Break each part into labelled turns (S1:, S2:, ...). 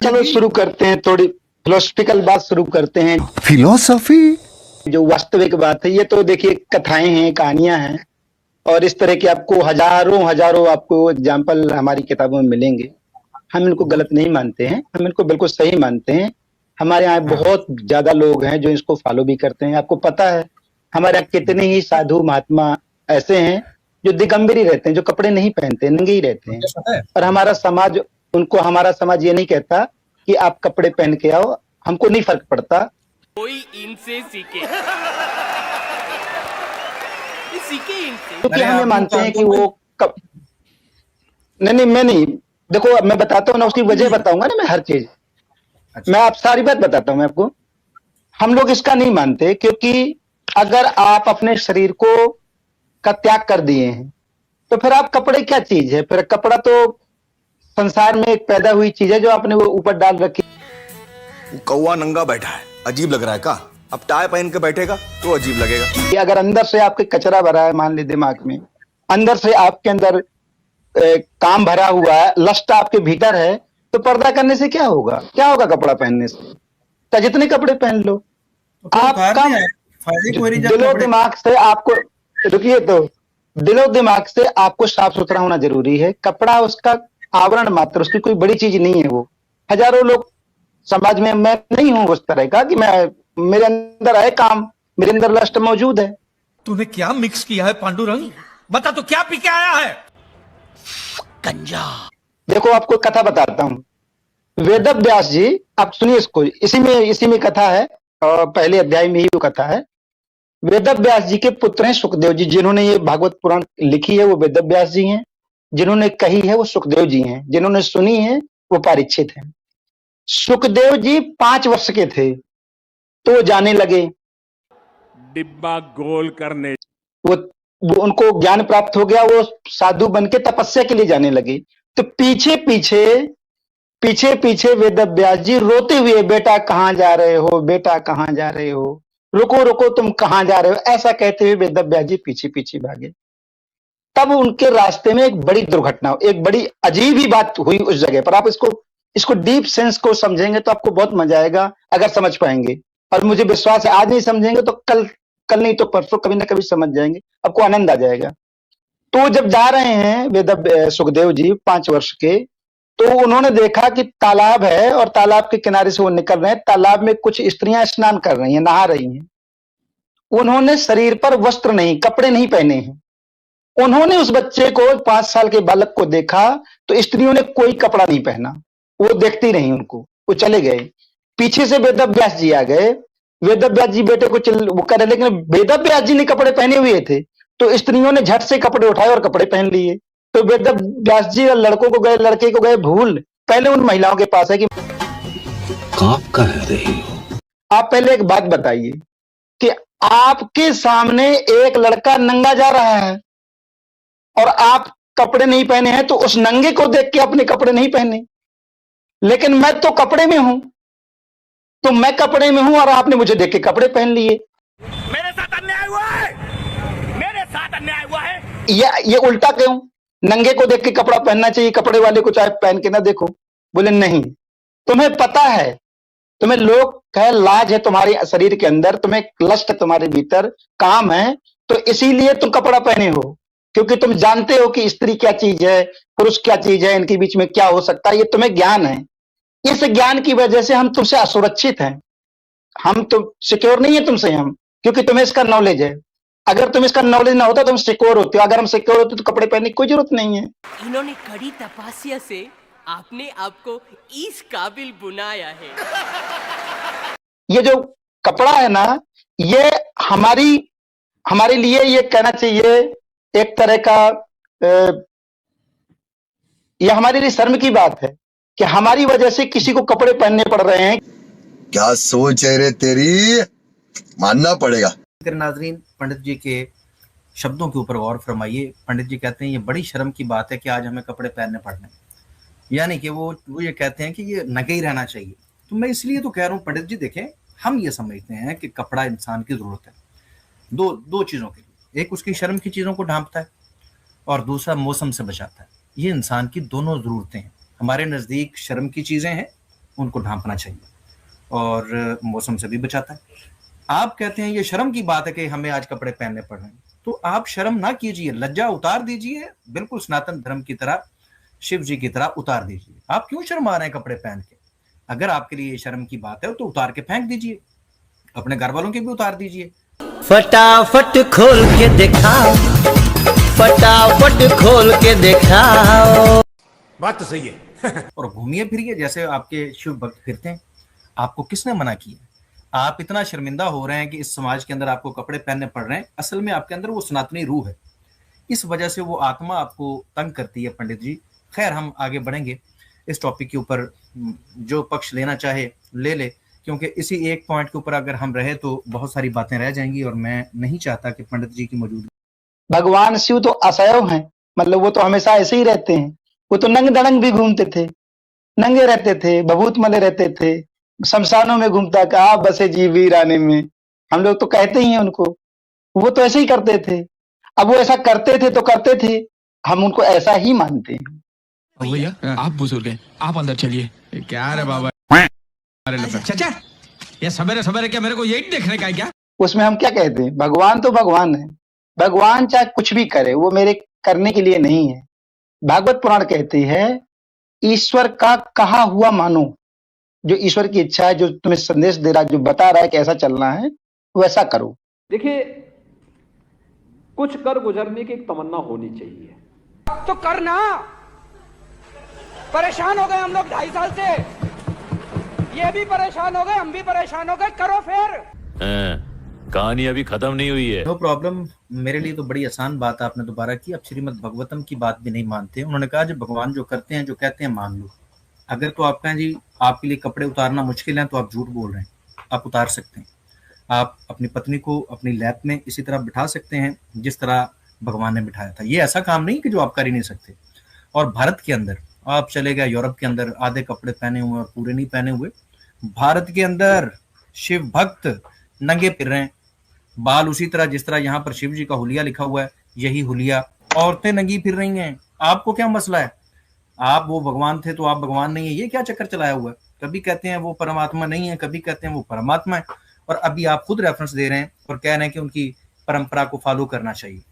S1: चलो शुरू करते हैं, थोड़ी फिलोसफिकल बात शुरू करते हैं।
S2: फिलोसफी
S1: जो वास्तविक बात है, ये तो देखिए कथाएं हैं, कहानियां हैं, और इस तरह के आपको हजारों हजारों आपको एग्जाम्पल हमारी किताबों में मिलेंगे। हम इनको गलत नहीं मानते हैं, हम इनको बिल्कुल सही मानते हैं। हमारे यहाँ बहुत ज्यादा लोग हैं जो इसको फॉलो भी करते हैं। आपको पता है हमारे यहाँ कितने ही साधु महात्मा ऐसे हैं जो दिगंबर ही रहते हैं, जो कपड़े नहीं पहनते, नंगे ही रहते हैं। और हमारा समाज ये नहीं कहता कि आप कपड़े पहन के आओ, हमको नहीं फर्क पड़ता।
S3: कोई इनसे सीखे सीखे इनसे।
S1: क्योंकि हम ये मानते हैं कि वो नहीं, मैं नहीं। देखो मैं बताता हूँ ना, उसकी वजह बताऊंगा ना मैं हर चीज। मैं आप सारी बात बताता हूँ मैं आपको। हम लोग इसका नहीं मानते, क्योंकि अगर आप अपने शरीर को का त्याग कर दिए हैं तो फिर आप कपड़े क्या चीज है? फिर कपड़ा तो संसार में एक पैदा हुई चीज है जो आपने वो ऊपर डाल रखी।
S4: कौवा नंगा बैठा है, अजीब लग रहा है का? अब टाई पहन के बैठेगा तो अजीब लगेगा।
S1: कि अगर अंदर से आपके कचरा भरा है, मान ली दिमाग में, अंदर से आपके अंदर काम भरा हुआ है, लस्ट आपके भीतर है, तो पर्दा करने से क्या होगा? क्या होगा कपड़ा पहनने से? तो जितने कपड़े पहन लो आपका दिलो दिमाग से आपको, रुकिए, तो दिलो दिमाग से आपको साफ सुथरा होना जरूरी है। कपड़ा उसका आवरण मात्र, उसकी कोई बड़ी चीज नहीं है। वो हजारों लोग समाज में, मैं नहीं हूं उस तरह का कि मैं मेरे अंदर है काम, मेरे अंदर लस्ट मौजूद है।
S5: तूने क्या मिक्स किया है पांडुरंग? बता तो क्या पी के आया है?
S3: गंजा।
S1: देखो आपको कथा बताता हूं। वेद व्यास जी, आप सुनिए इसको, इसी में कथा है, और पहले अध्याय में ही वो कथा है। वेद व्यास जी के पुत्र हैं सुखदेव जी। जिन्होंने ये भागवत पुराण लिखी है वो वेद व्यास जी हैं, जिन्होंने कही है वो सुखदेव जी हैं, जिन्होंने सुनी है वो परीक्षित हैं। सुखदेव जी 5 वर्ष के थे तो वो जाने लगे,
S6: डिब्बा गोल करने।
S1: वो उनको ज्ञान प्राप्त हो गया, वो साधु बन के तपस्या के लिए जाने लगे। तो पीछे पीछे वेद व्यास जी रोते हुए, बेटा कहाँ जा रहे हो, बेटा कहाँ जा रहे हो, रुको रुको तुम कहाँ जा रहे हो, ऐसा कहते हुए वेद व्यास जी पीछे पीछे भागे। तब उनके रास्ते में एक बड़ी दुर्घटना, एक बड़ी अजीब ही बात हुई उस जगह पर। आप इसको डीप सेंस को समझेंगे तो आपको बहुत मजा आएगा, अगर समझ पाएंगे। और मुझे विश्वास है आज नहीं समझेंगे तो कल नहीं तो परसों कभी ना कभी समझ जाएंगे, आपको आनंद आ जाएगा। तो जब जा रहे हैं सुखदेव जी 5 वर्ष के, तो उन्होंने देखा कि तालाब है और तालाब के किनारे से वो निकल रहे हैं। तालाब में कुछ स्त्रियां स्नान कर रही हैं, नहा रही हैं। उन्होंने शरीर पर वस्त्र नहीं, कपड़े नहीं पहने हैं। उन्होंने उस बच्चे को, 5 साल के बालक को देखा, तो स्त्रियों ने कोई कपड़ा नहीं पहना, वो देखती रही उनको, वो चले गए। पीछे से वेद व्यास जी आ गए। वेद व्यास जी बेटे को वो कर रहे, लेकिन वेद व्यास जी ने कपड़े पहने हुए थे, तो स्त्रियों ने झट से कपड़े उठाए और कपड़े पहन लिए। तो वेद व्यास जी लड़के को गए भूल, पहले उन महिलाओं के पास है कि
S2: आप कह रही हो?
S1: आप पहले एक बात बताइए कि आपके सामने एक लड़का नंगा जा रहा है और आप कपड़े नहीं पहने हैं, तो उस नंगे को देख के अपने कपड़े नहीं पहने। लेकिन मैं तो कपड़े में हूं, तो मैं कपड़े में हूं और आपने मुझे देख के कपड़े पहन लिए।
S3: मेरे साथ अन्याय हुआ है, मेरे साथ अन्याय हुआ है।
S1: ये उल्टा क्यों? नंगे को देख के कपड़ा पहनना चाहिए, कपड़े वाले को चाहे पहन के ना देखो। बोले नहीं, तुम्हें पता है, तुम्हें लोग कहे लाज है तुम्हारे शरीर के अंदर, तुम्हें लस्ट तुम्हारे भीतर, काम है, तो इसीलिए तुम कपड़ा पहने हो, क्योंकि तुम जानते हो कि स्त्री क्या चीज है, पुरुष क्या चीज है, इनके बीच में क्या हो सकता है, ये तुम्हें ज्ञान है। इस ज्ञान की वजह से हम तुमसे असुरक्षित हैं, हम तो सिक्योर नहीं है तुमसे हम, क्योंकि तुम्हें इसका नॉलेज है। अगर तुम इसका नॉलेज ना होता तो हम सिक्योर होते हो, अगर हम सिक्योर होते तो कपड़े पहनने की कोई जरूरत नहीं है।
S3: इन्होंने कड़ी तपस्या से आपने आपको इस काबिल बनाया है।
S1: ये जो कपड़ा है ना, ये हमारे लिए, ये कहना चाहिए एक तरह का, ये हमारे लिए शर्म की बात है कि हमारी वजह से किसी को कपड़े पहनने पड़ रहे हैं।
S4: क्या सोच है रे तेरी, मानना पड़ेगा।
S7: नाजरीन, पंडित जी के शब्दों के ऊपर गौर फरमाइए। पंडित जी कहते हैं ये बड़ी शर्म की बात है कि आज हमें कपड़े पहनने पड़ रहे हैं, यानी कि वो ये कहते हैं कि ये नंगे ही रहना चाहिए। तो मैं इसलिए तो कह रहा हूँ पंडित जी, देखें, हम ये समझते हैं कि कपड़ा इंसान की जरूरत है दो चीजों के लिए। एक उसकी शर्म की चीजों को ढांपता है और दूसरा मौसम से बचाता है। ये इंसान की दोनों जरूरतें हैं। हमारे नजदीक शर्म की चीजें हैं उनको ढांपना चाहिए, और मौसम से भी बचाता है। आप कहते हैं ये शर्म की बात है कि हमें आज कपड़े पहनने पड़ रहे हैं, तो आप शर्म ना कीजिए, लज्जा उतार दीजिए, बिल्कुल सनातन धर्म की तरह, शिव जी की तरह उतार दीजिए। आप क्यों शर्मा रहे हैं कपड़े पहन के? अगर आपके लिए ये शर्म की बात है तो उतार के फेंक दीजिए, अपने घर वालों के भी उतार दीजिए।
S8: फटाफट खोल के दिखाओ, फटाफट खोल के दिखाओ।
S5: बात तो सही है।
S7: और घूमिए फिरिए जैसे आपके शिव भक्त फिरते हैं। आपको किसने मना किया? आप इतना शर्मिंदा हो रहे हैं कि इस समाज के अंदर आपको कपड़े पहनने पड़ रहे हैं। असल में आपके अंदर वो सनातनी रूह है, इस वजह से वो आत्मा आपको तंग करती है पंडित जी। खैर, हम आगे बढ़ेंगे इस टॉपिक के ऊपर, जो पक्ष लेना चाहे ले ले, क्योंकि इसी एक पॉइंट के ऊपर अगर हम रहे तो बहुत सारी बातें रह जाएंगी, और मैं नहीं चाहता कि पंडित जी की मौजूदगी।
S1: भगवान शिव तो असैव हैं, मतलब वो तो हमेशा ऐसे ही रहते हैं। वो तो नंग दड़ंग भी घूमते थे, नंगे रहते थे, भभूत मले रहते थे, शमशानों में घूमता कहा बसे जी वीराने में, हम लोग तो कहते ही हैं उनको। वो तो ऐसे ही करते थे। अब वो ऐसा करते थे तो करते थे, हम उनको ऐसा ही मानते हैं।
S9: भैया आप बुजुर्ग हैं, आप अंदर चलिए। क्या रे बाबा, चाचा ये सवेरे सवेरे क्या मेरे को यही देखने का है क्या?
S1: उसमें हम क्या कहते हैं, भगवान तो भगवान है, भगवान चाहे कुछ भी करे वो मेरे करने के लिए नहीं है। भागवत पुराण कहती है ईश्वर का कहा हुआ मानो, जो ईश्वर की इच्छा है, जो तुम्हें संदेश दे रहा है, जो बता रहा है कि ऐसा चलना है, वैसा करो।
S10: देखिए, कुछ कर गुजरने की एक तमन्ना होनी चाहिए तो करना। परेशान हो गए हम लोग 2.5 साल से, ये भी परेशान हो गए, हम भी परेशान हो गए, करो फिर।
S11: कहानी अभी खत्म नहीं हुई है।
S7: नो प्रॉब्लम, मेरे लिए तो बड़ी आसान बात आपने दोबारा की। अब श्रीमद् भगवतम की बात भी नहीं मानते। उन्होंने कहा जो भगवान जो करते हैं, जो कहते हैं, मान लो। अगर तो आप कहें जी आपके लिए कपड़े उतारना मुश्किल है, तो आप झूठ बोल रहे हैं, आप उतार सकते हैं। आप अपनी पत्नी को अपनी लैप में इसी तरह बिठा सकते हैं जिस तरह भगवान ने बिठाया था। ये ऐसा काम नहीं कि जो आप कर ही नहीं सकते। और भारत के अंदर आप चले गए, यूरोप के अंदर आधे कपड़े पहने हुए और पूरे नहीं पहने हुए। भारत के अंदर शिव भक्त नंगे फिर रहे हैं, बाल उसी तरह जिस तरह यहाँ पर शिव जी का हुलिया लिखा हुआ है, यही हुलिया। औरतें नंगी फिर रही हैं। आपको क्या मसला है? आप वो भगवान थे तो आप भगवान नहीं है, ये क्या चक्कर चलाया हुआ है? कभी कहते हैं वो परमात्मा नहीं है, कभी कहते हैं वो परमात्मा है, और अभी आप खुद रेफरेंस दे रहे हैं और कह रहे हैं कि उनकी परंपरा को फॉलो करना चाहिए।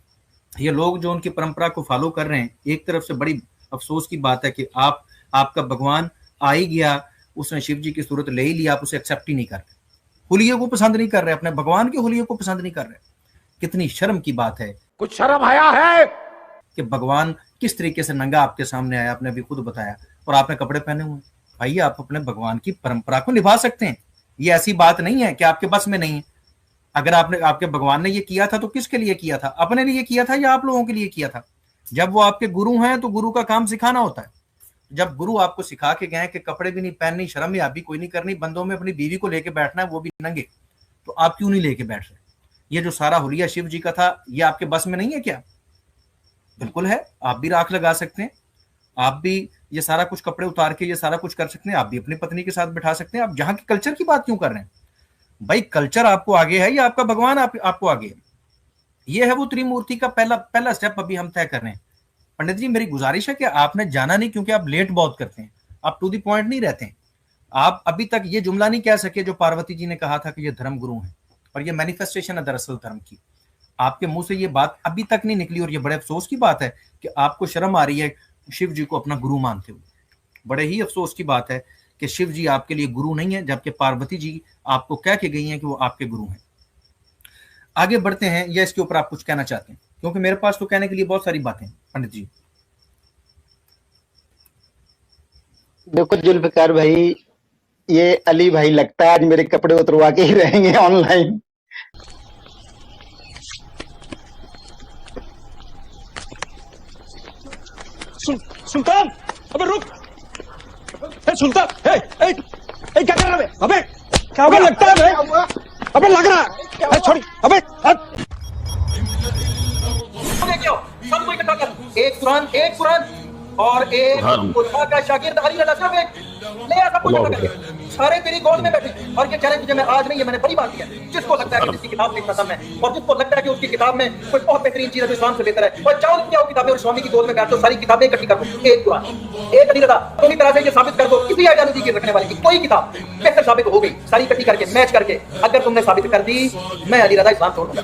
S7: ये लोग जो उनकी परंपरा को फॉलो कर रहे हैं, एक तरफ से बड़ी अफसोस की बात है कि आपका भगवान आ ही गया, उसने शिव जी की सूरत ले ही लिया, आप उसे एक्सेप्ट ही नहीं कर रहे, हुलिये को पसंद नहीं कर रहे, अपने भगवान के हुलिये को पसंद नहीं कर रहे। कितनी शर्म की बात है।
S10: कुछ शर्म आया है
S7: कि भगवान किस तरीके से नंगा आपके सामने आया, आपने अभी खुद बताया, और आपने कपड़े पहने हुए। भाई, आप अपने भगवान की परंपरा को निभा सकते हैं, ये ऐसी बात नहीं है कि आपके बस में नहीं है। अगर आपके भगवान ने ये किया था तो किसके लिए किया था? अपने लिए किया था या आप लोगों के लिए किया था? जब वो आपके गुरु हैं तो गुरु का काम सिखाना होता है। जब गुरु आपको सिखा के गए कि कपड़े भी नहीं पहननी, शर्म या भी कोई नहीं करनी, बंदों में अपनी बीवी को लेके बैठना है, वो भी नंगे, तो आप क्यों नहीं लेके बैठ रहे? ये जो सारा हुलिया शिव जी का था, ये आपके बस में नहीं है क्या? बिल्कुल है। आप भी राख लगा सकते हैं, आप भी ये सारा कुछ कपड़े उतार के ये सारा कुछ कर सकते हैं, आप भी अपनी पत्नी के साथ बिठा सकते हैं। आप जहां के कल्चर की बात क्यों कर रहे हैं? भाई, कल्चर आपको आगे है या आपका भगवान आपको आगे है? ये है वो त्रिमूर्ति का पहला स्टेप अभी हम तय कर रहे हैं। पंडित जी, मेरी गुजारिश है कि आपने जाना नहीं, क्योंकि आप लेट बहुत करते हैं, आप टू द पॉइंट नहीं रहते हैं। आप अभी तक ये जुमला नहीं कह सके जो पार्वती जी ने कहा था कि ये धर्म गुरु हैं, और ये मैनिफेस्टेशन है दरअसल धर्म की। आपके मुंह से ये बात अभी तक नहीं निकली, और ये बड़े अफसोस की बात है कि आपको शर्म आ रही है शिव जी को अपना गुरु मानते हुए। बड़े ही अफसोस की बात है कि शिव जी आपके लिए गुरु नहीं है, जबकि पार्वती जी आपको कह के गई हैं कि वो आपके गुरु हैं। आगे बढ़ते हैं, या इसके ऊपर आप कुछ कहना चाहते हैं? क्योंकि मेरे पास तो कहने के लिए बहुत सारी बातें हैं पंडित जी।
S1: देखो जुल्फकार भाई, ये अली भाई लगता है आज मेरे कपड़े उतरवा के ही रहेंगे ऑनलाइन।
S5: सुल्तान, अबे रुक। सुल्तान, क्या कर रहा है? अबे क्या लगता है? अबे लग रहा है, छोड़। अबे
S7: सबको इकट्ठा कर, एक कुरान और एक का शागिर्द अली ले आ, सबको इकट्ठा कर। सारे तेरी गोद में बैठे और ये कह रहे तुझे मैं आज नहीं है मैंने बड़ी बात की है। जिसको लगता है कि जिसकी किताब में खत्म है और जिसको लगता है कि उसकी किताब में कोई बहुत बेहतरीन चीज है जो इस्लाम से बेहतर है, और जाओ क्या किताबें और स्वामी की गोद में बैठो, सारी किताबें इकट्ठी कर दो, एक कुरान एक नहीं रहा। पूरी तरह से ये साबित कर दो किसी आइडियोलॉजी की रखने वाली की कोई किताब बेहतर साबित हो गई, सारी इकट्ठी करके मैच करके अगर तुमने साबित कर दी, मैं अली रज़ा इस्लाम छोड़ दूंगा।